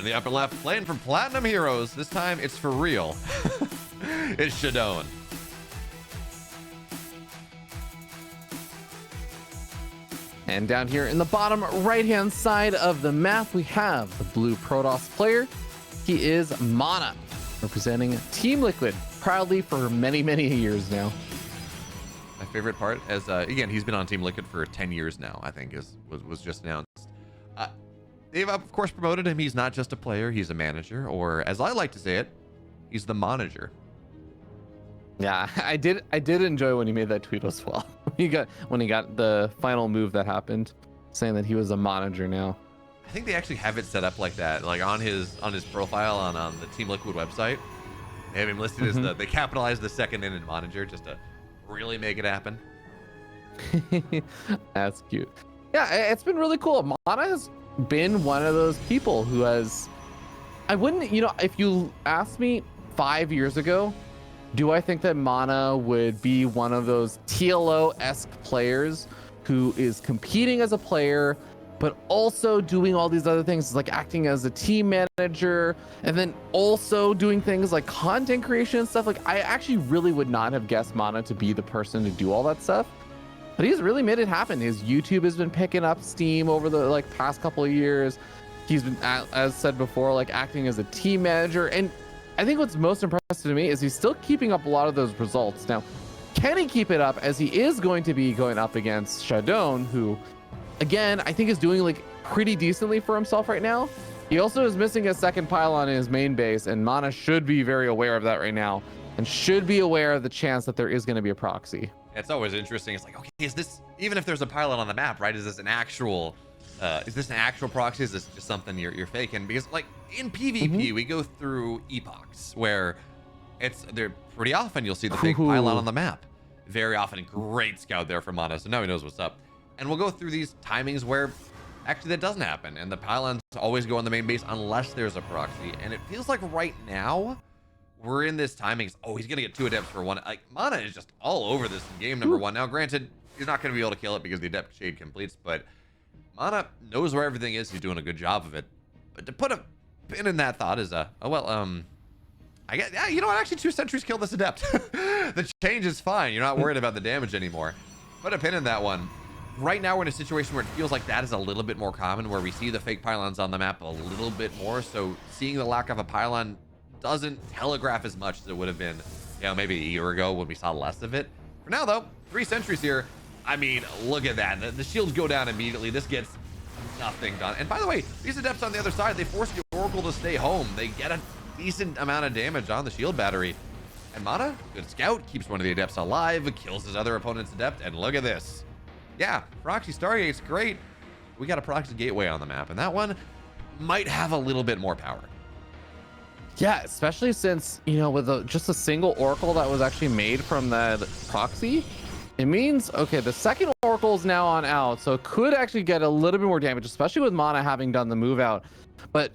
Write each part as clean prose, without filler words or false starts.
the upper left, playing for Platinum Heroes. This time it's for real. It's ShaDoWn. And down here in the bottom right-hand side of the map, we have the blue Protoss player. He is MaNa, representing Team Liquid proudly for many, many years now. My favorite part is, again, he's been on Team Liquid for 10 years now, I think, was just announced. They've, of course, promoted him. He's not just a player, he's a manager, or as I like to say it, he's the manager. Yeah, I did enjoy when he made that tweet as well. when he got the final move that happened, saying that he was a manager now. I think they actually have it set up like that, like on his profile on the Team Liquid website. They have him listed as they capitalized the second in manager just to really make it happen. That's cute. Yeah, it's been really cool. MaNa has been one of those people who has, I wouldn't, if you asked me 5 years ago, do I think that MaNa would be one of those TLO-esque players who is competing as a player, but also doing all these other things, like acting as a team manager, and then also doing things like content creation and stuff? Like, I actually really would not have guessed MaNa to be the person to do all that stuff. But he's really made it happen. His YouTube has been picking up steam over the past couple of years. He's been, as said before, acting as a team manager. And I think what's most impressive to me is he's still keeping up a lot of those results. Now, can he keep it up, as he is going to be going up against ShaDoWn, who, again, I think is doing pretty decently for himself right now. He also is missing a second pylon in his main base, and MaNa should be very aware of that right now, and should be aware of the chance that there is going to be a proxy. It's always interesting. It's like, okay, is this, even if there's a pylon on the map, right? Is this an actual proxy? Is this just something you're faking? Because in PvP, we go through epochs where they're pretty often you'll see the fake pylon on the map. Very often, great scout there for MaNa, so now he knows what's up. And we'll go through these timings where actually that doesn't happen, and the pylons always go on the main base unless there's a proxy. And it feels like right now we're in this timing. Oh, he's gonna get 2 adepts for 1. MaNa is just all over this in game number 1. Now, granted, he's not gonna be able to kill it because the adept shade completes, but MaNa knows where everything is. He's doing a good job of it. But to put a pin in that thought is, I guess, yeah, you know what? Actually, 2 sentries kill this adept. The change is fine. You're not worried about the damage anymore. Put a pin in that one. Right now, we're in a situation where it feels like that is a little bit more common, where we see the fake pylons on the map a little bit more. So seeing the lack of a pylon doesn't telegraph as much as it would have been, maybe a year ago when we saw less of it. For now, though, 3 sentries here. I mean, look at that. The shields go down immediately. This gets nothing done. And by the way, these adepts on the other side, they force the Oracle to stay home. They get a decent amount of damage on the shield battery. And MaNa, good scout, keeps one of the adepts alive, kills his other opponent's adept, and look at this. Yeah, proxy Stargate's great. We got a proxy gateway on the map, and that one might have a little bit more power. Yeah, especially since, with just a single Oracle that was actually made from that proxy, it means, okay, the second Oracle is now on out, so it could actually get a little bit more damage, especially with MaNa having done the move out. But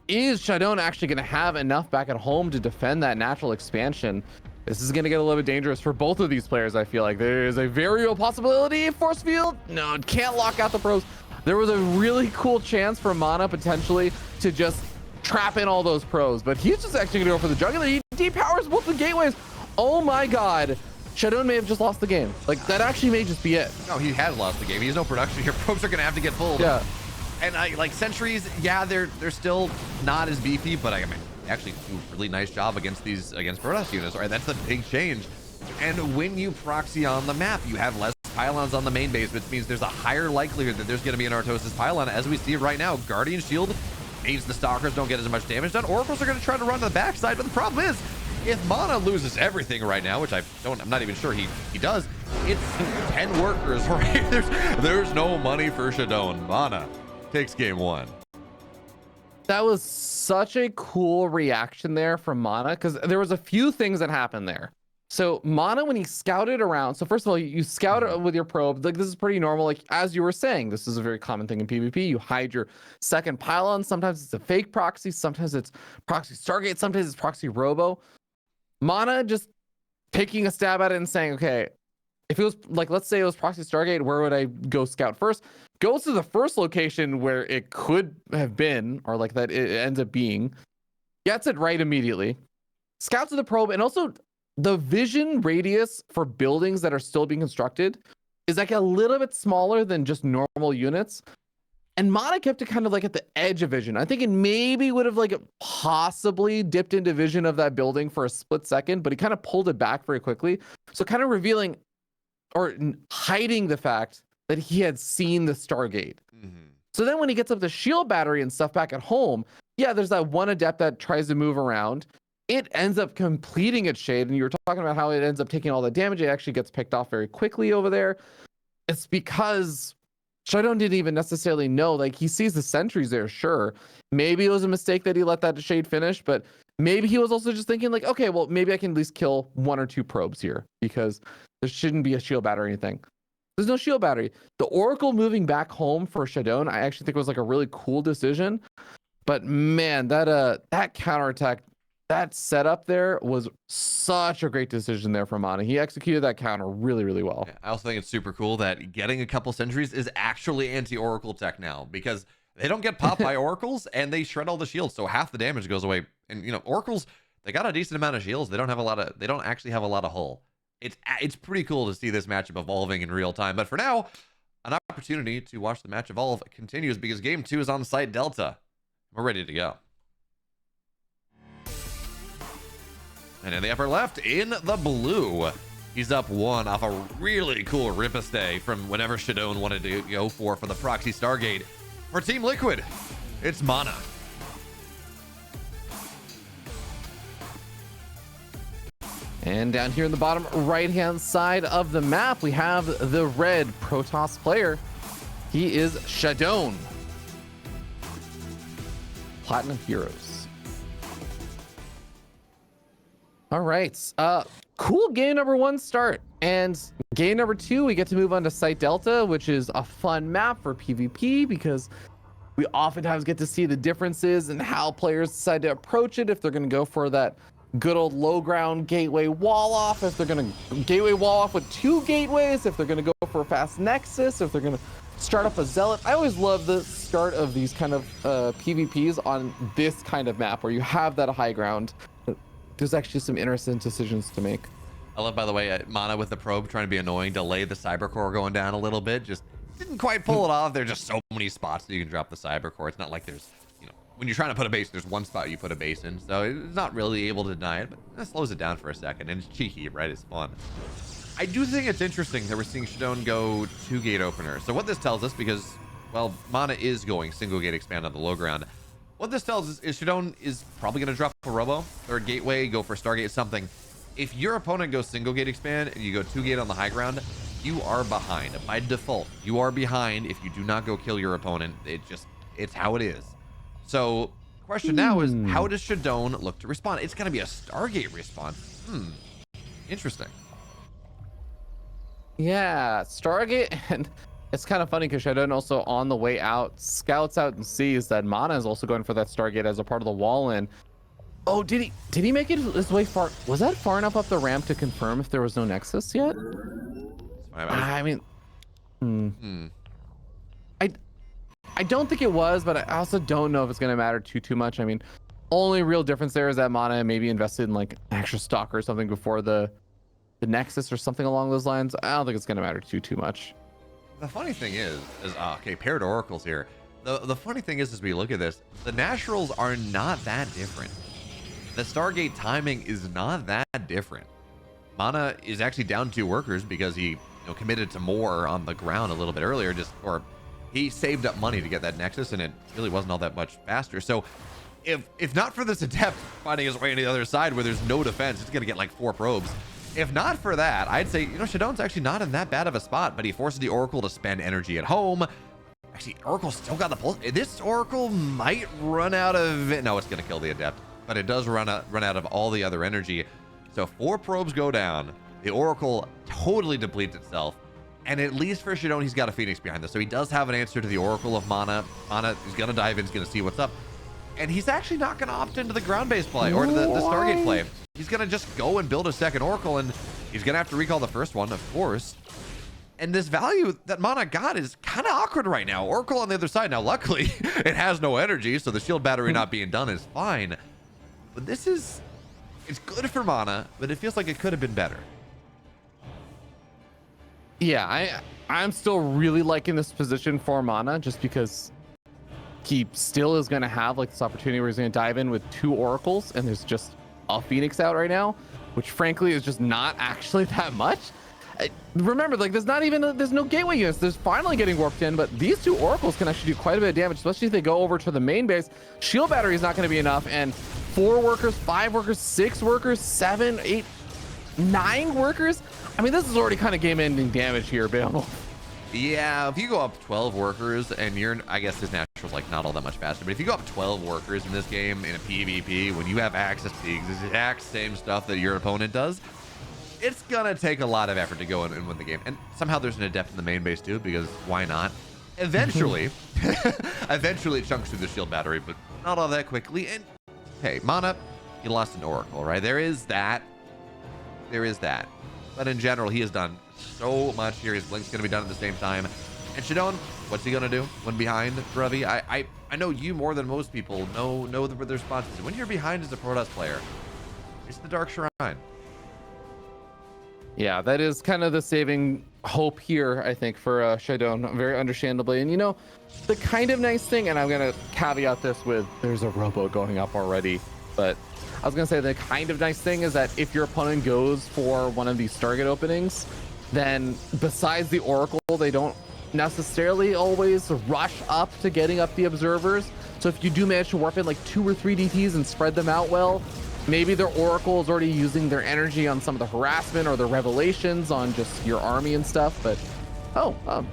is ShaDoWn actually going to have enough back at home to defend that natural expansion? This is going to get a little bit dangerous for both of these players. I feel like there is a very real possibility. Force field, no, it can't lock out the pros. There was a really cool chance for MaNa potentially to just trap in all those pros, but he's just actually going to go for the jugular. He depowers both the gateways. Oh my god. ShaDoWn may have just lost the game. That actually may just be it. No, he has lost the game. He has no production here. Probes are going to have to get pulled. Yeah. And sentries, yeah, they're still not as beefy, but I mean, they actually do a really nice job against Protoss units. Right, that's the big change. And when you proxy on the map, you have less pylons on the main base, which means there's a higher likelihood that there's going to be an Artosis pylon, as we see right now. Guardian Shield means the Stalkers don't get as much damage done. Oracles are going to try to run to the backside, but the problem is, if MaNa loses everything right now, which I'm not even sure he does, it's 10 workers, right? There's no money for ShaDoWn. MaNa takes game 1. That was such a cool reaction there from MaNa, because there was a few things that happened there. So MaNa, when he scouted around, so first of all, you scout it with your probe. This is pretty normal. As you were saying, this is a very common thing in PvP. You hide your second pylon. Sometimes it's a fake proxy. Sometimes it's proxy Stargate. Sometimes it's proxy Robo. MaNa just taking a stab at it and saying, okay, if it was like, let's say it was proxy Stargate, where would I go scout first? Goes to the first location where it could have been, or like that it ends up being, gets it right immediately, scouts to the probe, and also the vision radius for buildings that are still being constructed is like a little bit smaller than just normal units. And MaNa kept it kind of like at the edge of vision. I think it maybe would have like possibly dipped into vision of that building for a split second, but he kind of pulled it back very quickly. So kind of revealing or hiding the fact that he had seen the Stargate. So then when he gets up the shield battery and stuff back at home, yeah, there's that one adept that tries to move around. It ends up completing its shade, and you were talking about how it ends up taking all the damage. It actually gets picked off very quickly over there. It's because ShaDoWn didn't even necessarily know. Like, he sees the sentries there, sure. Maybe it was a mistake that he let that shade finish, but maybe he was also just thinking like, okay, well, maybe I can at least kill 1 or 2 probes here because there shouldn't be a shield battery or anything. There's no shield battery. The Oracle moving back home for ShaDoWn, I actually think was like a really cool decision. But man, that counterattack, that setup there was such a great decision there from MaNa. He executed that counter really, really well. Yeah, I also think it's super cool that getting a couple sentries is actually anti-Oracle tech now, because they don't get popped by Oracles and they shred all the shields, so half the damage goes away. And you know, Oracles, they got a decent amount of shields. They don't actually have a lot of hull. It's pretty cool to see this matchup evolving in real time. But for now, an opportunity to watch the match evolve continues because game 2 is on site Delta. We're ready to go. And in the upper left, in the blue, he's up 1 off a really cool riposte from whenever ShaDoWn wanted to go for the proxy Stargate. For Team Liquid, it's MaNa. And down here in the bottom right-hand side of the map, we have the red Protoss player. He is ShaDoWn. Platinum Heroes. All right. Cool game number 1 start. And game number 2, we get to move on to Site Delta, which is a fun map for PvP because we oftentimes get to see the differences in how players decide to approach it, if they're going to go for that good old low ground gateway wall off, if they're going to gateway wall off with 2 gateways, if they're going to go for a fast nexus, if they're going to start up a zealot. I always love the start of these kind of PvPs on this kind of map where you have that high ground. There's actually some interesting decisions to make. I love, by the way, MaNa with the probe trying to be annoying, delay the cyber core going down a little bit. Just didn't quite pull it off. There's just so many spots that you can drop the cyber core. It's not like there's, you know, when you're trying to put a base, there's one spot you put a base in. So it's not really able to deny it, but that slows it down for a second. And it's cheeky, right? It's fun. I do think it's interesting that we're seeing ShaDoWn go 2 gate opener. So what this tells us, because, well, MaNa is going single gate expand on the low ground. What this tells us is ShaDoWn is probably going to drop a robo or a gateway, go for Stargate, something. If your opponent goes single gate expand and you go 2 gate on the high ground, you are behind. By default, you are behind if you do not go kill your opponent. It's how it is. So question now is, how does ShaDoWn look to respond? It's going to be a Stargate response. Interesting. Yeah, Stargate, and it's kind of funny because ShaDoWn also on the way out scouts out and sees that MaNa is also going for that Stargate as a part of the wall in. Oh, did he make it his way far? Was that far enough up the ramp to confirm if there was no nexus yet? I mean, I don't think it was, but I also don't know if it's going to matter too much. I mean, only real difference there is that MaNa maybe invested in like an extra stock or something before the nexus or something along those lines. I don't think it's going to matter too much. The funny thing is okay, paired oracles here. The funny thing is, as we look at this, the naturals are not that different. The Stargate timing is not that different. MaNa is actually down 2 workers because he committed to more on the ground a little bit earlier, or he saved up money to get that nexus, and it really wasn't all that much faster. So if not for this adept finding his way on the other side where there's no defense, it's gonna get like 4 probes. If not for that, I'd say, ShaDoWn's actually not in that bad of a spot, but he forces the Oracle to spend energy at home. Actually, Oracle's still got the pulse. This Oracle might run out of it. No, it's going to kill the Adept, but it does run out of all the other energy. So 4 probes go down. The Oracle totally depletes itself. And at least for ShaDoWn, he's got a Phoenix behind this. So he does have an answer to the Oracle of MaNa. MaNa is going to dive in, he's going to see what's up. And he's actually not going to opt into the ground-based play or to the Stargate play. He's going to just go and build a second Oracle, and He's gonna have to recall the first one, of course. And this value that MaNa got is kind of awkward right now. Oracle on the other side. Now, luckily, it has no energy, so the shield battery not being done is fine. But this is, it's good for MaNa, but it feels like it could have been better. Yeah, I'm still really liking this position for MaNa, just because he still is going to have like this opportunity where he's going to dive in with 2 oracles, and there's just a Phoenix out right now, which frankly is just not actually that much. Remember, like, there's no gateway units. There's finally getting warped in, but these 2 oracles can actually do quite a bit of damage, especially if they go over to the main base. Shield battery is not going to be enough, and 4 workers, 5 workers, 6 workers, 7, 8, 9 workers. I mean, this is already kind of game-ending damage here, Bale. Yeah, if you go up 12 workers and you're, I guess his natural's like not all that much faster, but if you go up 12 workers in this game in a PvP, when you have access to the exact same stuff that your opponent does, it's gonna take a lot of effort to go in and win the game. And somehow there's an adept in the main base too, because why not? Eventually, eventually it chunks through the shield battery, but not all that quickly. And hey, MaNa, you lost an oracle, right? There is that. There is that. But in general, he has done so much here. His blink's gonna be done at the same time. And ShaDoWn, what's he gonna do when behind, Ravi? I know you more than most people know the responses. When you're behind as a Protoss player, it's the Dark Shrine. Yeah, that is kind of the saving hope here, I think, for ShaDoWn, very understandably. And, you know, the kind of nice thing, and I'm going to caveat this with there's a robo going up already, but I was going to say the kind of nice thing is that if your opponent goes for one of these target openings, then besides the Oracle, they don't necessarily always rush up to getting up the observers. So if you do manage to warp in like 2 or 3 DTs and spread them out well, maybe their Oracle is already using their energy on some of the harassment or the revelations on just your army and stuff. But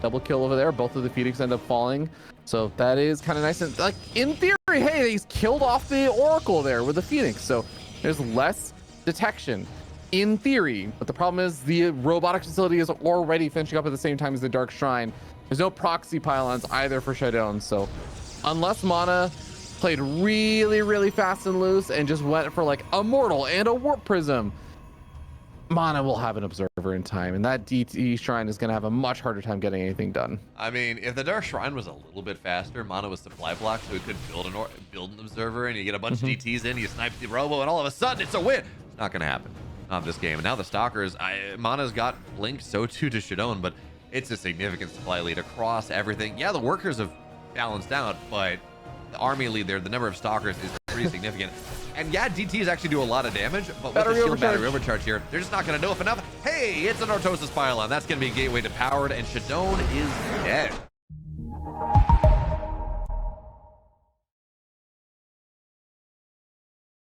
double kill over there. Both of the Phoenix end up falling. So that is kind of nice. And like in theory, hey, he's killed off the Oracle there with the Phoenix. So there's less detection in theory. But the problem is the robotic facility is already finishing up at the same time as the Dark Shrine. There's no proxy pylons either for ShaDoWn. So unless MaNa played really, really fast and loose and just went for like a Mortal and a Warp Prism, MaNa will have an observer in time, and that DT Shrine is going to have a much harder time getting anything done. I mean, if the Dark Shrine was a little bit faster, MaNa was supply block, so he could build an observer, and you get a bunch of DTs in, you snipe the robo, and all of a sudden it's a win. It's not going to happen. Not this game. And now the Stalkers, MaNa's got Blink, so too to ShaDoWn, but it's a significant supply lead across everything. Yeah, the workers have balanced out, but the army lead there, the number of Stalkers is pretty significant. And yeah, DTs actually do a lot of damage, but with the shield battery overcharge here, they're just not going to know if enough. Hey, it's an Orthosis pylon. That's going to be a gateway to powered, and ShaDoWn is dead.